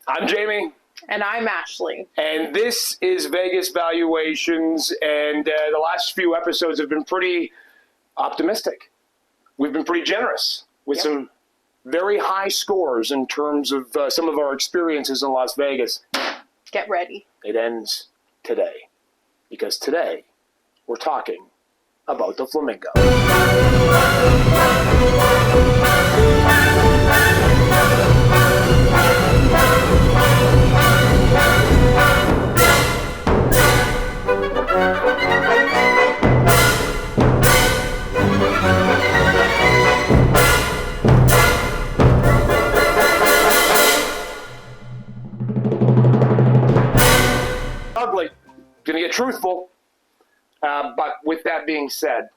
I'm Jamie. And I'm Ashley. And this is Vegas Valuations. And the last few episodes have been pretty optimistic. We've been pretty generous with some very high scores in terms of some of our experiences in Las Vegas. Get ready. It ends today. Because today we're talking about the Flamingo. Ugly. Gonna get truthful. But with that being said,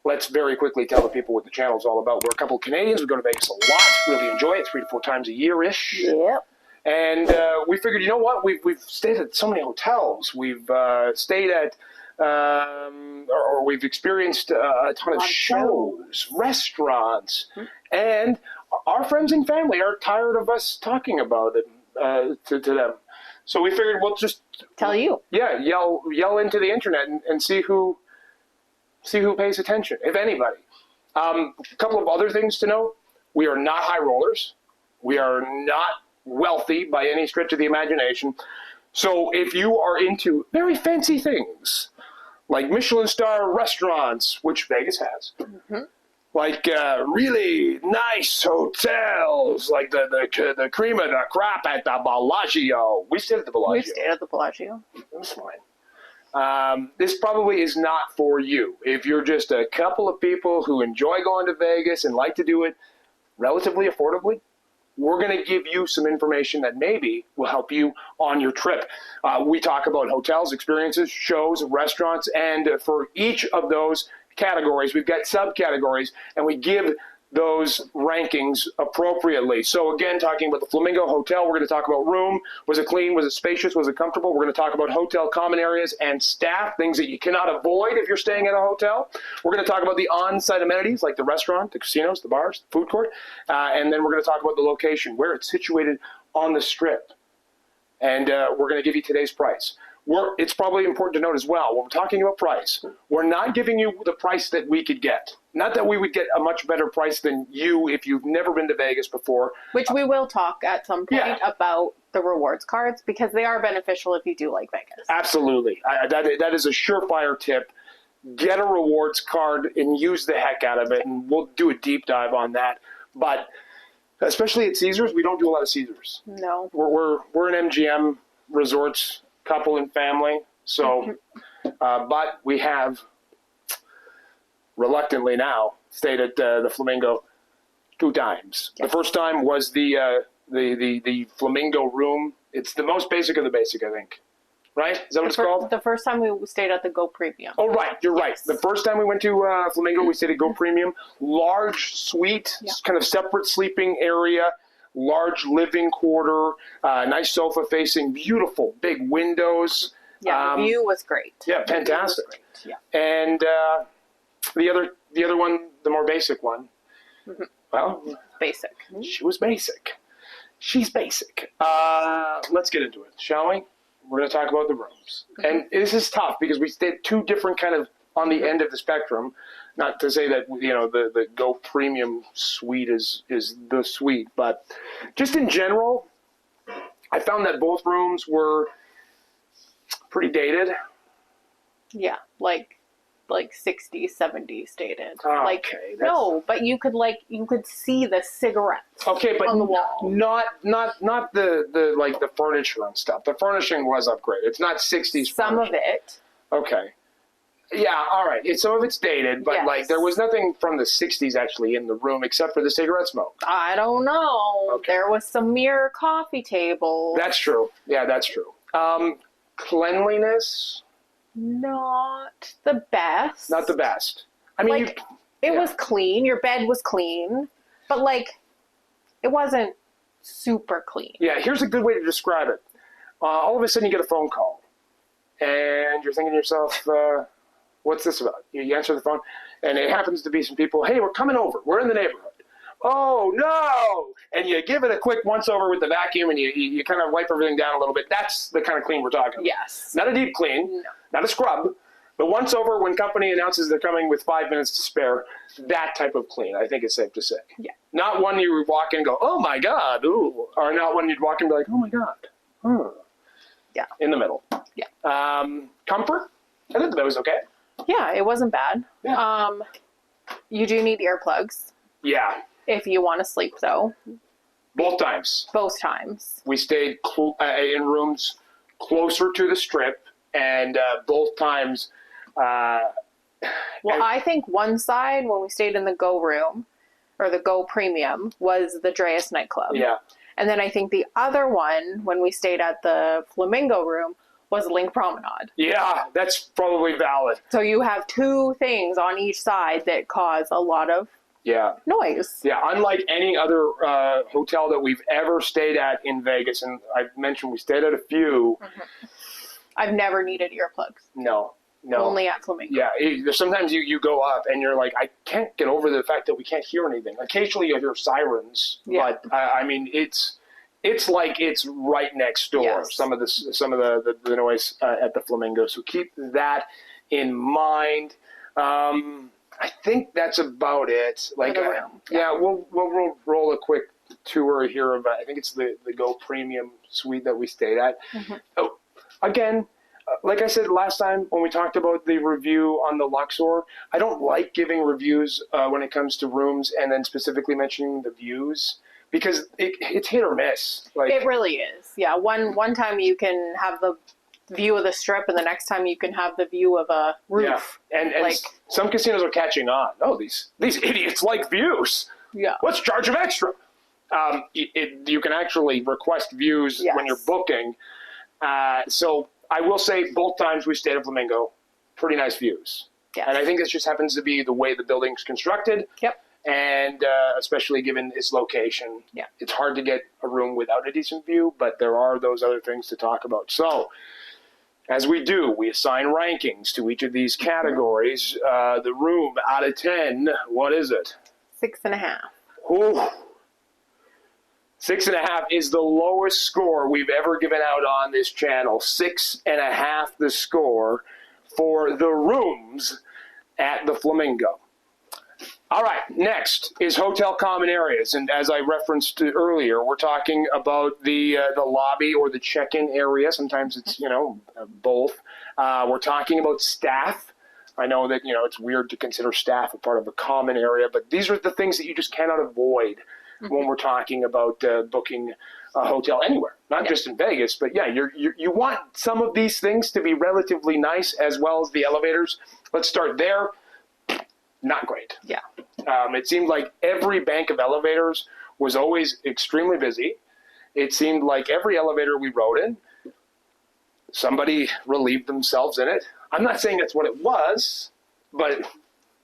let's very quickly tell the people what the channel's all about. We're a couple of Canadians. We go to Vegas a lot. Really enjoy it 3 to 4 times a year-ish. Yep. And we figured, you know what? We've stayed at so many hotels. We've stayed at, or we've experienced a ton of shows, restaurants, and our friends and family are tired of us talking about it to them. So we figured we'll just tell you. Yeah, yell into the internet and see who pays attention, if anybody. A couple of other things to know: we are not high rollers. We are not wealthy by any stretch of the imagination. So if you are into very fancy things, like Michelin star restaurants, which Vegas has, like really nice hotels, like the cream of the crop at the Bellagio. We stayed at the Bellagio. We stayed at the Bellagio. That's fine. This probably is not for you. If you're just a couple of people who enjoy going to Vegas and like to do it relatively affordably, we're going to give you some information that maybe will help you on your trip. We talk about hotels, experiences, shows, restaurants, and for each of those categories, we've got subcategories, and we give those rankings appropriately. So again, talking about the Flamingo Hotel, we're going to talk about room. Was it clean? Was it spacious? Was it comfortable? We're going to talk about hotel common areas and staff, things that you cannot avoid if you're staying at a hotel. We're going to talk about the on-site amenities like the restaurant, the casinos, the bars, the food court. And then we're going to talk about the location, where it's situated on the strip. And we're going to give you today's price. It's probably important to note as well, when we're talking about price, we're not giving you the price that we could get. Not that we would get a much better price than you if you've never been to Vegas before. Which we will talk at some point about the rewards cards, because they are beneficial if you do like Vegas. Absolutely. That is a surefire tip. Get a rewards card and use the heck out of it, and we'll do a deep dive on that. But especially at Caesars, we don't do a lot of Caesars. No. We're an MGM Resorts couple and family, so but we have reluctantly now stayed at the Flamingo 2 times. The first time was the Flamingo room. It's the most basic of the basic, I think. Right? Is that what it's called? The first time we stayed at the Go Premium. Oh, right. You're right. The first time we went to Flamingo, we stayed at Go Premium. Large suite, kind of separate sleeping area. Large living quarter, nice sofa facing, beautiful big windows. Yeah, the view was great. Yeah, fantastic. Yeah. And the other one, the more basic one, well, basic. She was basic. She's basic. Let's get into it, shall we? We're going to talk about the rooms. And this is tough because we stayed 2 different kind of on the end of the spectrum. Not to say that, you know, the Go Premium suite is the suite, but just in general, I found that both rooms were pretty dated. Yeah, like 60s, 70s dated. Okay, no, but you could see the cigarettes. Okay, but on the wall. Not the furniture and stuff. The furnishing was upgraded. It's not 60s. Some furniture. of it. Okay. Yeah, all right. Some of it's dated, but there was nothing from the 60s actually in the room except for the cigarette smoke. I don't know. Okay. There was some mirror coffee tables. That's true. Yeah, that's true. Cleanliness? Not the best. Not the best. I mean, it was clean. Your bed was clean, but it wasn't super clean. Yeah, here's a good way to describe it. All of a sudden you get a phone call, and you're thinking to yourself, what's this about? You answer the phone, and it happens to be some people, hey, we're coming over. We're in the neighborhood. oh no, and you give it a quick once over with the vacuum and you kind of wipe everything down a little bit. That's the kind of clean we're talking about. Yes. Not a deep clean, No. not a scrub, but once over when company announces they're coming with 5 minutes to spare, that type of clean, I think it's safe to say. Yeah. Not one you walk in and go, oh my God, ooh, or not one you'd walk in and be like, oh my God, huh. Yeah. In the middle. Yeah. Comfort? I think that was okay. Yeah, it wasn't bad. Yeah. You do need earplugs Yeah. if you want to sleep, though. Both times. Both times. We stayed in rooms closer to the strip, and both times. Well, I think one side, when we stayed in the Go room, or the Go Premium, was the Drai nightclub. Yeah. And then I think the other one, when we stayed at the Flamingo room, was LINQ Promenade. Yeah, that's probably valid. So you have two things on each side that cause a lot of noise. Yeah, unlike any other hotel that we've ever stayed at in Vegas, and I've mentioned we stayed at a few. Mm-hmm. I've never needed earplugs. No. Only at Flamingo. Yeah, sometimes you go up and you're like, I can't get over the fact that we can't hear anything. Occasionally you'll hear sirens, but I mean, it's like it's right next door. Yes. Some of the noise at the Flamingo. So keep that in mind. I think that's about it. Like, we'll roll a quick tour here of I think it's the Go Premium suite that we stayed at. Mm-hmm. Oh, again. Like I said last time when we talked about the review on the Luxor, I don't like giving reviews when it comes to rooms and then specifically mentioning the views because it's hit or miss. Like, it really is. Yeah, one time you can have the view of the strip and the next time you can have the view of a roof. Yeah. And like, some casinos are catching on. Oh, these idiots like views. Yeah. Let's charge them extra. You can actually request views when you're booking. So I will say both times we stayed at Flamingo, pretty nice views. Yes. And I think this just happens to be the way the building's constructed. Yep. And especially given its location, it's hard to get a room without a decent view, but there are those other things to talk about. So, as we do, we assign rankings to each of these categories. The room out of 10, what is it? 6.5. Ooh. 6.5 is the lowest score we've ever given out on this channel. 6.5 the score for the rooms at the Flamingo. All right, next is hotel common areas. And as I referenced earlier, we're talking about the lobby or the check-in area. Sometimes it's, both. We're talking about staff. I know that, it's weird to consider staff a part of a common area, but these are the things that you just cannot avoid when we're talking about booking a hotel anywhere, not just in Vegas, but you want some of these things to be relatively nice as well as the elevators. Let's start there. Not great. Yeah. It seemed like every bank of elevators was always extremely busy. It seemed like every elevator we rode in, somebody relieved themselves in it. I'm not saying that's what it was, but it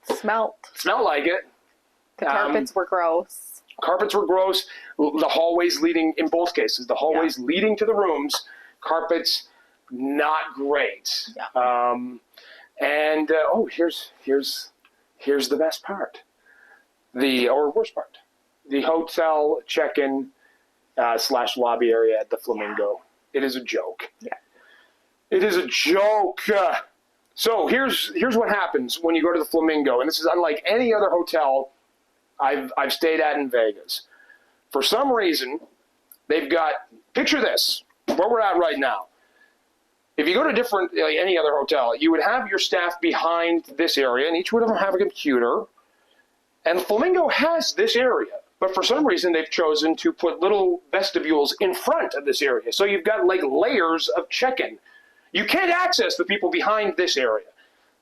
smelled like it. The carpets were gross. Carpets were gross. The hallways leading, in both cases, the hallways leading to the rooms, carpets not great. Yeah. Here's the best part, or worst part, the hotel check-in / lobby area at the Flamingo. Yeah. It is a joke. Yeah. It is a joke. So here's what happens when you go to the Flamingo, and this is unlike any other hotel I've stayed at in Vegas. For some reason, they've got, picture this, where we're at right now. If you go to any other hotel, you would have your staff behind this area, and each would have a computer. And Flamingo has this area, but for some reason they've chosen to put little vestibules in front of this area. So you've got like layers of check-in. You can't access the people behind this area.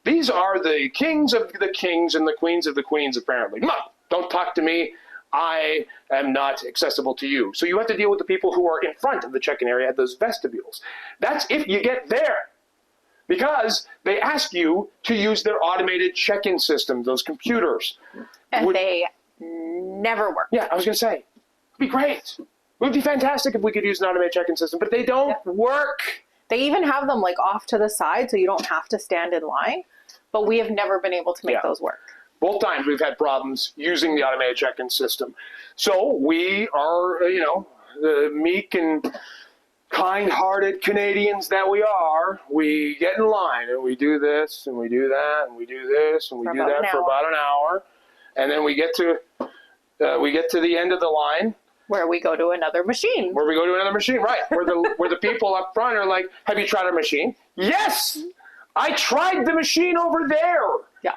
These are the kings of the kings and the queens of the queens, apparently. No, don't talk to me. I am not accessible to you. So you have to deal with the people who are in front of the check-in area at those vestibules. That's if you get there. Because they ask you to use their automated check-in system, those computers. And they never work. Yeah, I was going to say, it'd be great. It would be fantastic if we could use an automated check-in system, but they don't work. They even have them like off to the side so you don't have to stand in line. But we have never been able to make those work. Both times we've had problems using the automated check-in system. So we are, the meek and kind-hearted Canadians that we are, we get in line and we do this and we do that and we do this and we do that for about an hour, and then we get to the end of the line where we go to another machine. Right? Where the people up front are like, "Have you tried our machine?" "Yes, I tried the machine over there." Yeah.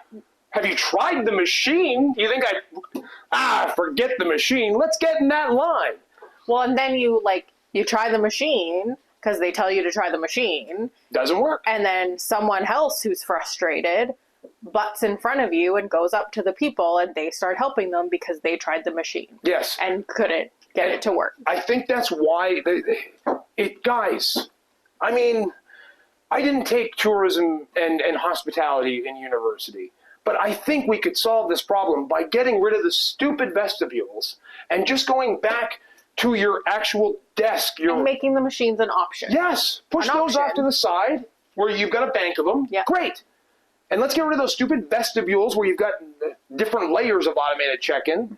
"Have you tried the machine?" "You think forget the machine. Let's get in that line." Well, and then you try the machine because they tell you to try the machine. Doesn't work. And then someone else who's frustrated butts in front of you and goes up to the people and they start helping them because they tried the machine. Yes. And couldn't get it to work. I think that's why guys, I mean, I didn't take tourism and hospitality in university, but I think we could solve this problem by getting rid of the stupid vestibules and just going back to your actual desk. And making the machines an option. Yes. Push those off to the side where you've got a bank of them. Yeah. Great. And let's get rid of those stupid vestibules where you've got different layers of automated check-in,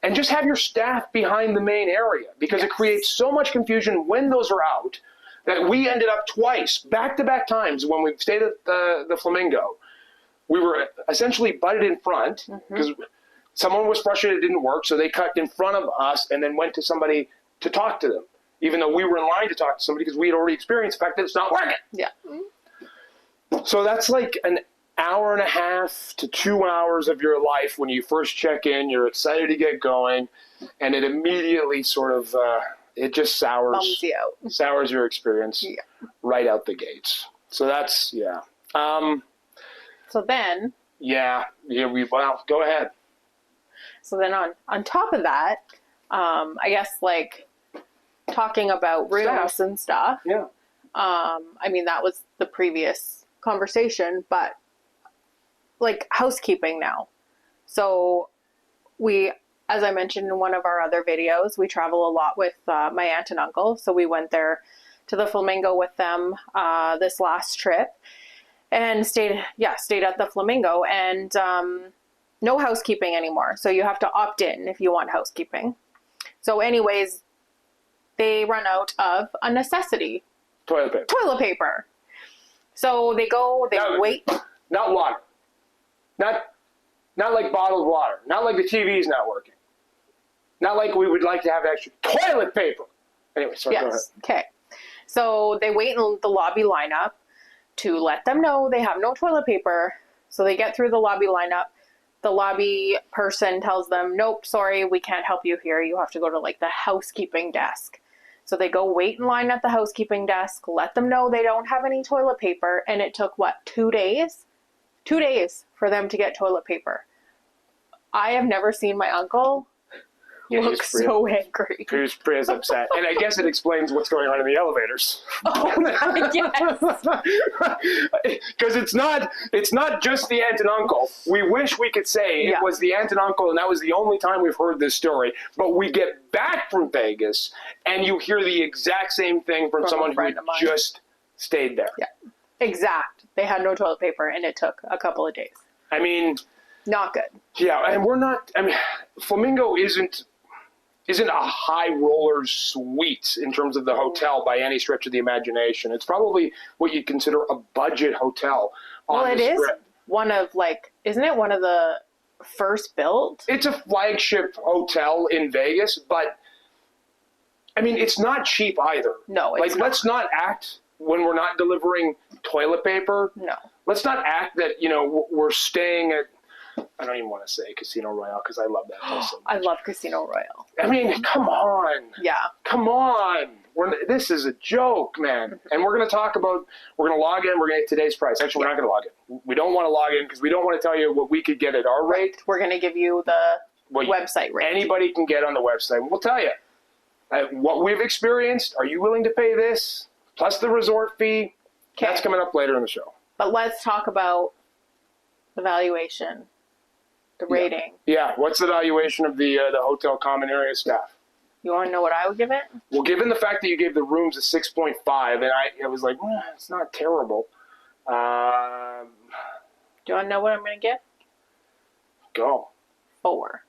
and just have your staff behind the main area, because it creates so much confusion when those are out that we ended up twice, back-to-back times when we stayed at the Flamingo. We were essentially butted in front because someone was frustrated it didn't work, so they cut in front of us and then went to somebody to talk to them, even though we were in line to talk to somebody because we had already experienced the fact that it's not working. Yeah. So that's like an hour and a half to 2 hours of your life when you first check in. You're excited to get going, and it immediately sort of it just Bums you out. sours your experience right out the gates. So that's So then go ahead. So then on top of that, I guess talking about rooms and stuff. Yeah. I mean, that was the previous conversation, but housekeeping now. So we, as I mentioned in one of our other videos, we travel a lot with my aunt and uncle. So we went there to the Flamingo with them this last trip and stayed at the Flamingo, and no housekeeping anymore. So you have to opt in if you want housekeeping. So anyways, they run out of a necessity. Toilet paper. So they wait. Not water. Not like bottled water. Not like the TV's not working. Not like we would like to have extra toilet paper. Anyway, sorry, go ahead. Okay. So they wait in the lobby lineup to let them know they have no toilet paper. So they get through the lobby lineup. The lobby person tells them, "Nope, sorry, we can't help you here. You have to go to the housekeeping desk." So they go wait in line at the housekeeping desk, let them know they don't have any toilet paper, and it took 2 days? 2 days for them to get toilet paper. I have never seen my uncle look so angry. He was pretty upset. And I guess it explains what's going on in the elevators. Oh, yes. Because it's not just the aunt and uncle. We wish we could say it was the aunt and uncle, and that was the only time we've heard this story. But we get back from Vegas, and you hear the exact same thing from someone who just stayed there. Yeah, exact. They had no toilet paper, and it took a couple of days. I mean, not good. Yeah, and we're not. I mean, Flamingo isn't a high roller suite in terms of the hotel by any stretch of the imagination. It's probably what you'd consider a budget hotel. Well, it is one of isn't it one of the first built? It's a flagship hotel in Vegas, but I mean, it's not cheap either. No, it's not. Let's not act when we're not delivering toilet paper. No. Let's not act that, we're staying at, I don't even want to say Casino Royale because I love that place so much. I love Casino Royale. I mean, come on. Yeah. Come on. This is a joke, man. And we're going to log in, we're going to get today's price. Actually, we're not going to log in. We don't want to log in because we don't want to tell you what we could get at our rate. We're going to give you the website rate. Anybody can get on the website. We'll tell you. What we've experienced, are you willing to pay this? Plus the resort fee. Okay. That's coming up later in the show. But let's talk about the valuation. The rating. Yeah. What's the valuation of the hotel common area staff? You want to know what I would give it? Well, given the fact that you gave the rooms a 6.5, and I was like, it's not terrible. Do you want to know what I'm going to get? Go. 4.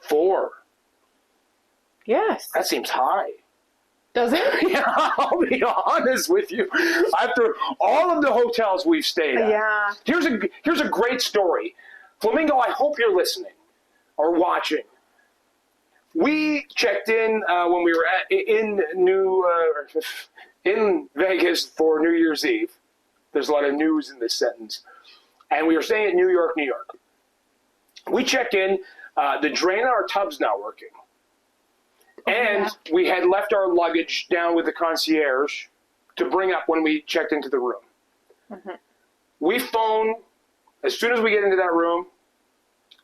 4. Yes. That seems high. Does it? Yeah, I'll be honest with you. After all of the hotels we've stayed at, Yeah. here's a great story. Flamingo, I hope you're listening or watching. We checked in when we were in Vegas for New Year's Eve. There's a lot of news in this sentence. And we were staying at New York, New York. We checked in. The drain on our tub's not working. And we had left our luggage down with the concierge to bring up when we checked into the room. Mm-hmm. We phone, as soon as we get into that room,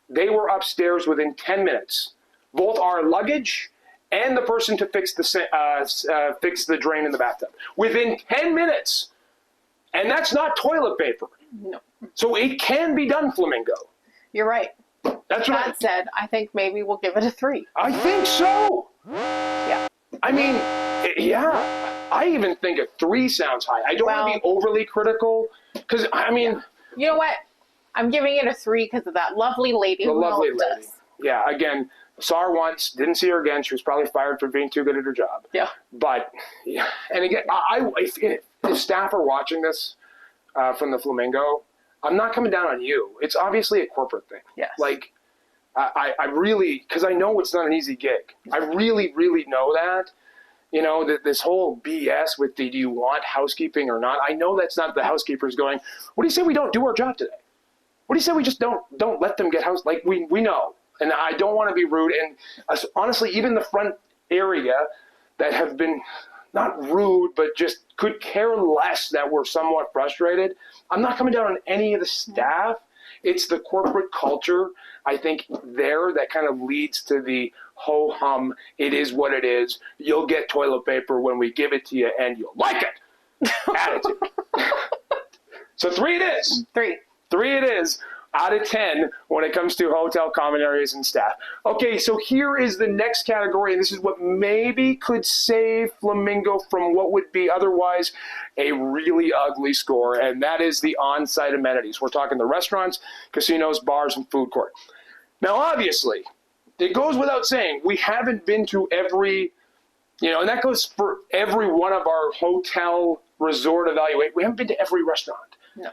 they were upstairs within 10 minutes. Both our luggage and the person to fix the drain in the bathtub. Within 10 minutes. And that's not toilet paper. No. So it can be done, Flamingo. You're right. That's That said, I think maybe we'll give it a 3. I think so. Yeah. I mean, yeah. I even think a 3 sounds high. I don't want to be overly critical because, I mean... Yeah. You know what? I'm giving it a 3 because of that lovely lady who helped us. Yeah, again, saw her once, didn't see her again. She was probably fired for being too good at her job. Yeah. But, yeah. And again, if staff are watching this from the Flamingo, I'm not coming down on you. It's obviously a corporate thing. Yes. Like, I really, because I know it's not an easy gig. I really, really know that. You know, that this whole BS with do you want housekeeping or not? I know that's not the housekeepers going, what do you say we don't do our job today? What do you say we just don't let them get house? Like, we know. And I don't want to be rude. And honestly, even the front area that have been not rude, but just could care less that we're somewhat frustrated. I'm not coming down on any of the staff. It's the corporate culture, I think, there that kind of leads to the ho-hum, it is what it is. You'll get toilet paper when we give it to you, and you'll like it attitude. So 3 it is. 3. 3 it is out of 10 when it comes to hotel common areas and staff. Okay, so here is the next category, and this is what maybe could save Flamingo from what would be otherwise a really ugly score, and that is the on-site amenities. We're talking the restaurants, casinos, bars, and food court. Now, obviously, it goes without saying, we haven't been to every, and that goes for every one of our hotel resort evaluate. We haven't been to every restaurant. No.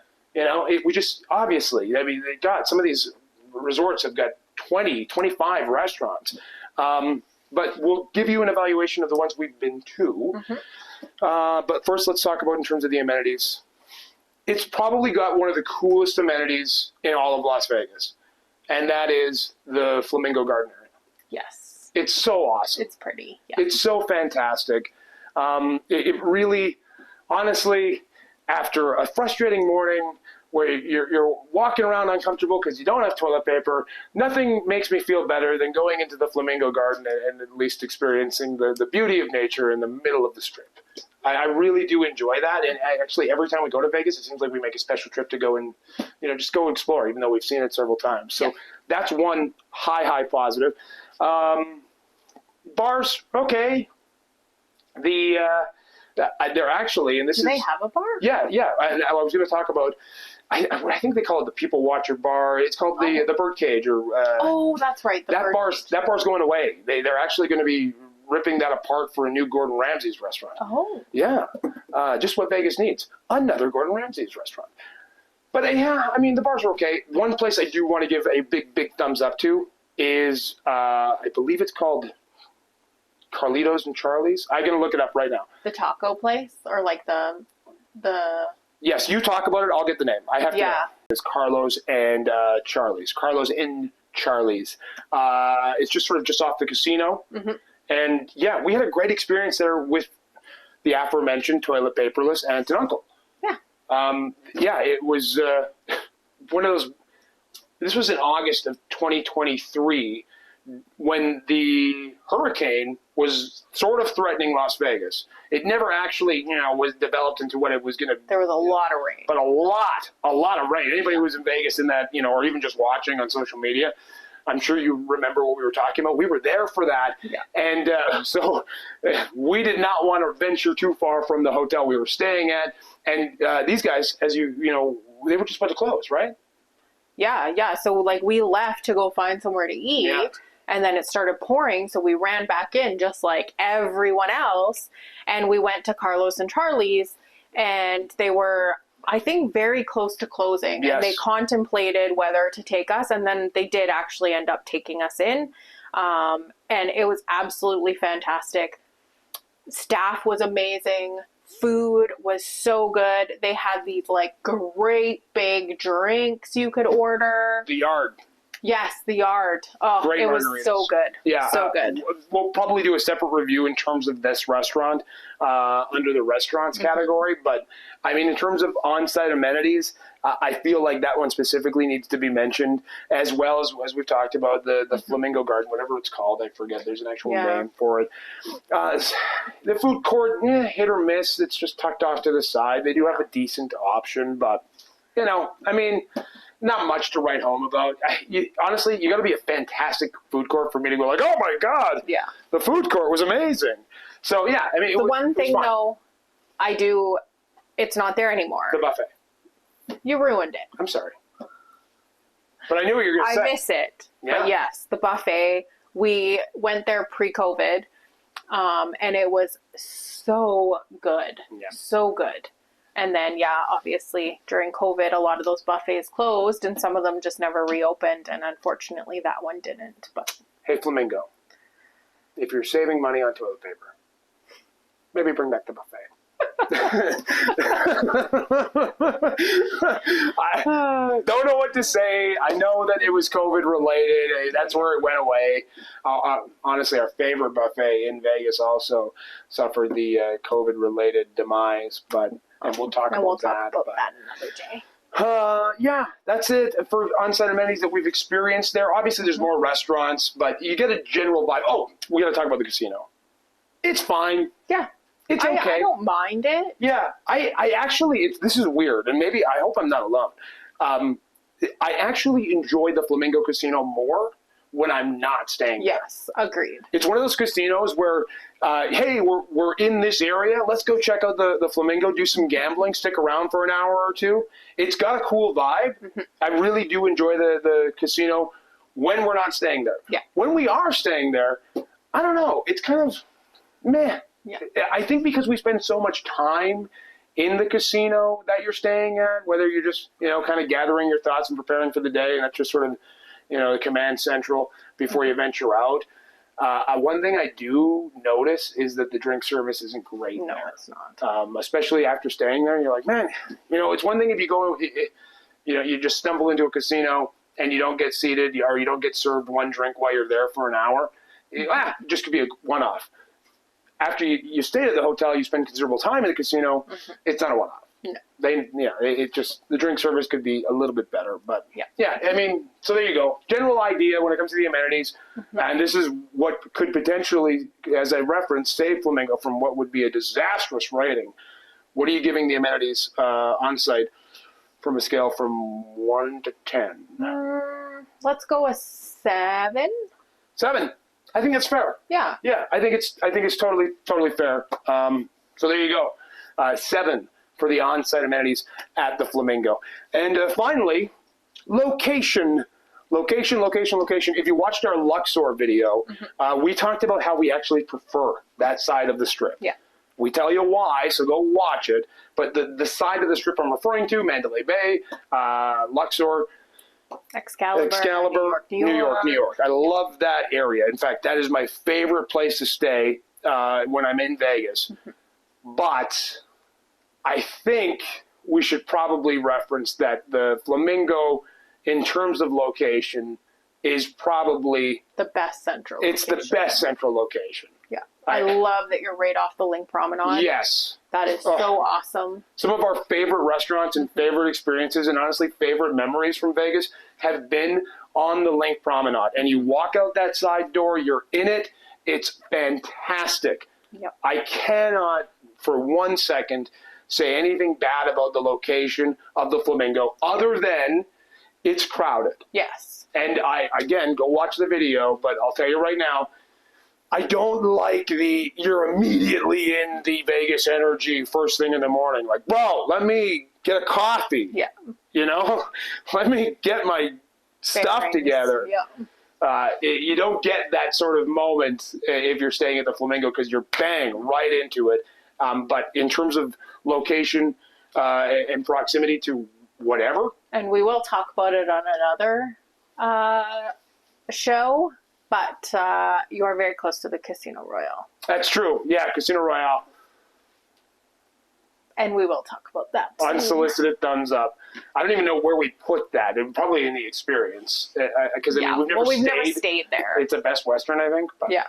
We just, obviously, I mean, some of these resorts have got 20, 25 restaurants. But we'll give you an evaluation of the ones we've been to. Mm-hmm. But first, let's talk about in terms of the amenities. It's probably got one of the coolest amenities in all of Las Vegas, and that is the Flamingo Garden area. Yes. It's so awesome. It's pretty. Yeah. It's so fantastic. It really, honestly, after a frustrating morning where you're walking around uncomfortable because you don't have toilet paper, nothing makes me feel better than going into the Flamingo Garden and at least experiencing the beauty of nature in the middle of the Strip. I really do enjoy that, and actually every time we go to Vegas, it seems like we make a special trip to go and just go explore, even though we've seen it several times. So that's one high positive. Bars, okay. They're actually, and this Do they have a bar? Yeah. And I was going to talk about. I think they call it the People Watcher Bar. It's called the Birdcage, or. That's right. That bar's going away. They're actually going to be ripping that apart for a new Gordon Ramsay's restaurant. Oh. Yeah, just what Vegas needs: another Gordon Ramsay's restaurant. But I mean, the bars are okay. One place I do want to give a big thumbs up to is I believe it's called Carlitos and Charlie's. I'm gonna look it up right now. The taco place, or like the. Yes, you talk about it. I'll get the name. I have to. Yeah. It's Carlos and Charlie's. Carlos and Charlie's. It's just sort of just off the casino. Mm-hmm. And yeah, we had a great experience there with the aforementioned toilet paperless aunt and uncle. Yeah. It was one of those. This was in August of 2023 when the hurricane was sort of threatening Las Vegas. It never actually, was developed into what it was going to. There was a lot of rain. But a lot of rain. Anybody who was in Vegas in that, or even just watching on social media, I'm sure you remember what we were talking about. We were there for that. Yeah. And so we did not want to venture too far from the hotel we were staying at. And these guys, as they were just about to close, right? Yeah. So like we left to go find somewhere to eat. Yeah. And then it started pouring, so we ran back in just like everyone else. And we went to Carlos and Charlie's, and they were, I think, very close to closing. Yes. And they contemplated whether to take us, and then they did actually end up taking us in. And it was absolutely fantastic. Staff was amazing. Food was so good. They had these like great big drinks you could order. The Yard. Yes, the Yard. Oh, Great it was margaritas. so good. Yeah, so good. We'll probably do a separate review in terms of this restaurant under the restaurants category. But I mean, in terms of on-site amenities, I feel like that one specifically needs to be mentioned, as well as we've talked about the Flamingo Garden, whatever it's called. I forget. There's an actual name for it. The food court, hit or miss. It's just tucked off to the side. They do have a decent option, but I mean, not much to write home about. Honestly, you got to be a fantastic food court for me to go like, oh my God, the food court was amazing. So yeah, I mean, the one thing though, it's not there anymore. The buffet. You ruined it. I'm sorry, but I knew what you were going to say. I miss it. Yeah. But yes, the buffet. We went there pre-COVID, and it was so good. Yeah. So good. And then, obviously during COVID, a lot of those buffets closed and some of them just never reopened. And unfortunately that one didn't, but. Hey, Flamingo, if you're saving money on toilet paper, maybe bring back the buffet. I don't know what to say. I know that it was COVID related. That's where it went away. Honestly, our favorite buffet in Vegas also suffered the COVID related demise, but we'll talk about that another day. Yeah, that's it for on-site amenities that we've experienced there. Obviously, there's more restaurants, but you get a general vibe. Oh, we got to talk about the casino. It's fine. Yeah. It's okay. I don't mind it. Yeah, I actually, this is weird, and maybe, I hope I'm not alone. I actually enjoy the Flamingo Casino more when I'm not staying there. Yes, agreed. It's one of those casinos where, hey, we're in this area. Let's go check out the Flamingo, do some gambling, stick around for an hour or two. It's got a cool vibe. Mm-hmm. I really do enjoy the casino when we're not staying there. Yeah. When we are staying there, I don't know. It's kind of meh. Yeah. I think because we spend so much time in the casino that you're staying at, whether you're just, kind of gathering your thoughts and preparing for the day, and that's just sort of, the command central before you venture out. One thing I do notice is that the drink service isn't great. No, there. It's not. Especially after staying there, you're like, man, it's one thing if you go, you just stumble into a casino and you don't get seated or you don't get served one drink while you're there for an hour. Just could be a one-off. After you stay at the hotel, you spend considerable time in the casino. Mm-hmm. It's not a one-off. No. It just, the drink service could be a little bit better, but yeah. I mean, so there you go. General idea when it comes to the amenities, mm-hmm. and this is what could potentially, as I referenced, save Flamingo from what would be a disastrous rating. What are you giving the amenities on site from a scale from 1 to 10? Let's go a 7. 7. I think that's fair. Yeah. Yeah, I think it's totally fair. So there you go. 7 for the on-site amenities at the Flamingo. And finally, location. If you watched our Luxor video, mm-hmm. We talked about how we actually prefer that side of the strip. Yeah. We tell you why, so go watch it. But the side of the strip I'm referring to, Mandalay Bay, Luxor, Excalibur, New York. I love that area. In fact, that is my favorite place to stay when I'm in Vegas. Mm-hmm. But I think we should probably reference that the Flamingo, in terms of location, is probably the best central location. It's the best central location. Yeah. I love that you're right off the LINQ Promenade. Yes. That is so awesome. Some of our favorite restaurants and favorite experiences and honestly favorite memories from Vegas have been on the LINQ Promenade. And you walk out that side door, you're in it. It's fantastic. Yep. I cannot for 1 second say anything bad about the location of the Flamingo other than it's crowded. Yes. And again, go watch the video, but I'll tell you right now, I don't like you're immediately in the Vegas energy first thing in the morning. Like, bro, let me get a coffee. Yeah. You know, let me get my stuff together. Yeah. You don't get that sort of moment if you're staying at the Flamingo because you're bang right into it. But in terms of location and proximity to whatever. And we will talk about it on another show, but you are very close to the Casino Royale. That's true. Yeah, Casino Royale. And we will talk about that. Unsolicited thumbs up. I don't even know where we put that. Probably in the experience. Because we've never stayed there. It's a Best Western, I think. But. Yeah.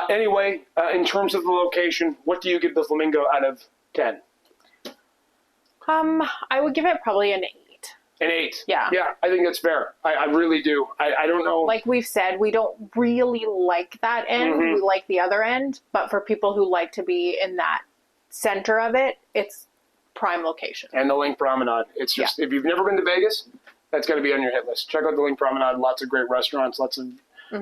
Anyway, in terms of the location, what do you give the Flamingo out of 10? I would give it probably an 8. An 8? Yeah. Yeah, I think that's fair. I really do. I don't know. Like we've said, we don't really like that end. Mm-hmm. We like the other end. But for people who like to be in that center of it, it's prime location. And the LINQ Promenade. It's just, if you've never been to Vegas, that's got to be on your hit list. Check out the LINQ Promenade. Lots of great restaurants, lots of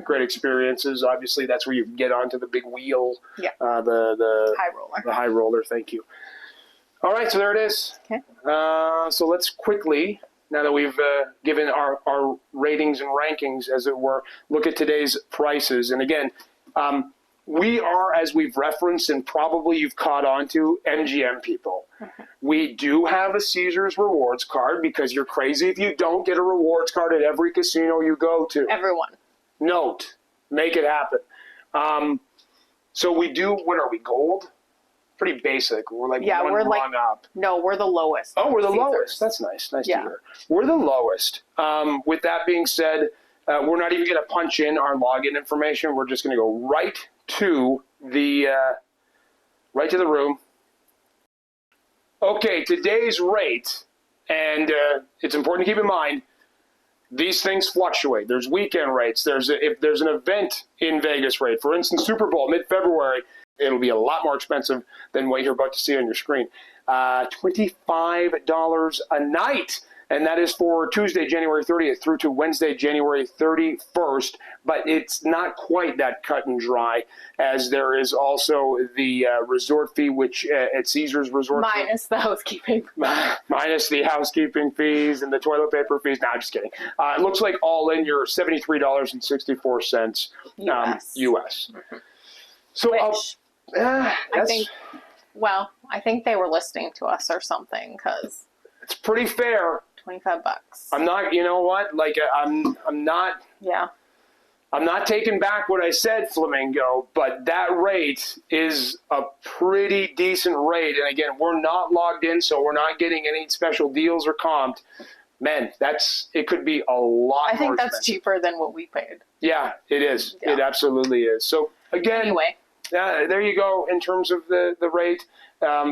great experiences. Obviously, that's where you get onto the big wheel. Yeah. The high roller. The high roller. Thank you. All right, so there it is. Okay. So let's quickly, now that we've given our ratings and rankings, as it were, look at today's prices. And again, we are, as we've referenced, and probably you've caught on to, MGM people. We do have a Caesars rewards card because you're crazy if you don't get a rewards card at every casino you go to. Everyone. Note. Make it happen. So we do, what are we, gold? Pretty basic. We're like one rung up. No, we're the lowest. Oh, we're the Caesars. lowest. That's nice. Nice to hear. We're the lowest. With that being said, we're not even going to punch in our login information. We're just going to go right to the room. Okay, today's rate, and it's important to keep in mind, these things fluctuate. There's weekend rates. If there's an event in Vegas rate, for instance, Super Bowl, mid-February, it'll be a lot more expensive than what you're about to see on your screen. $25 a night. And that is for Tuesday, January 30th through to Wednesday, January 31st. But it's not quite that cut and dry, as there is also the resort fee, which at Caesars Resort. Minus the housekeeping. Minus the housekeeping fees and the toilet paper fees. No, I'm just kidding. It looks like all in, you're $73.64 US. So I think they were listening to us or something, because it's pretty fair. $25. I'm not, you know what? Like, I'm not. Yeah. I'm not taking back what I said, Flamingo, but that rate is a pretty decent rate. And again, we're not logged in, so we're not getting any special deals or comped. Man, it could be a lot more I think that's expensive. Cheaper than what we paid. Yeah, it is. Yeah. It absolutely is. So again, anyway. There you go in terms of the rate.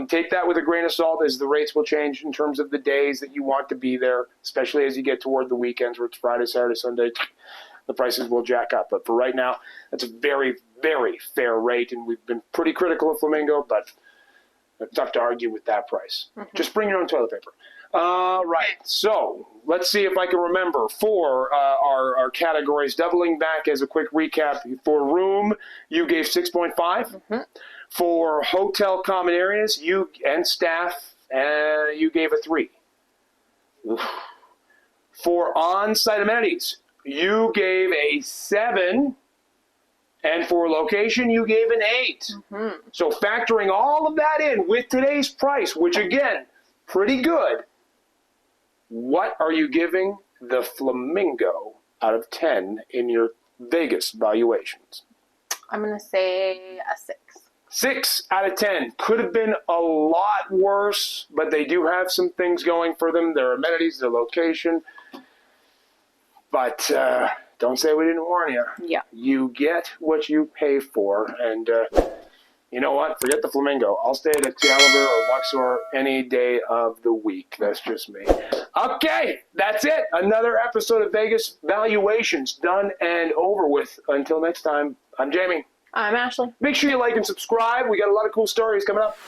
Take that with a grain of salt, as the rates will change in terms of the days that you want to be there, especially as you get toward the weekends where it's Friday, Saturday, Sunday. The prices will jack up. But for right now, that's a very, very fair rate, and we've been pretty critical of Flamingo, but it's tough to argue with that price. Just bring your own toilet paper. Right, so let's see if I can remember for our categories. Doubling back as a quick recap, for room, you gave 6.5. For hotel common areas, and staff, you gave a 3. For on-site amenities, you gave a 7. And for location, you gave an 8. So factoring all of that in with today's price, which again, pretty good, what are you giving the Flamingo out of 10 in your Vegas valuations? I'm going to say a 6. 6 out of 10. Could have been a lot worse, but they do have some things going for them. Their amenities, their location. But don't say we didn't warn you. Yeah. You get what you pay for. And you know what? Forget the Flamingo. I'll stay at Excalibur or Luxor any day of the week. That's just me. Okay, that's it. Another episode of Vegas Valuations done and over with. Until next time, I'm Jamie. I'm Ashley. Make sure you like and subscribe. We got a lot of cool stories coming up.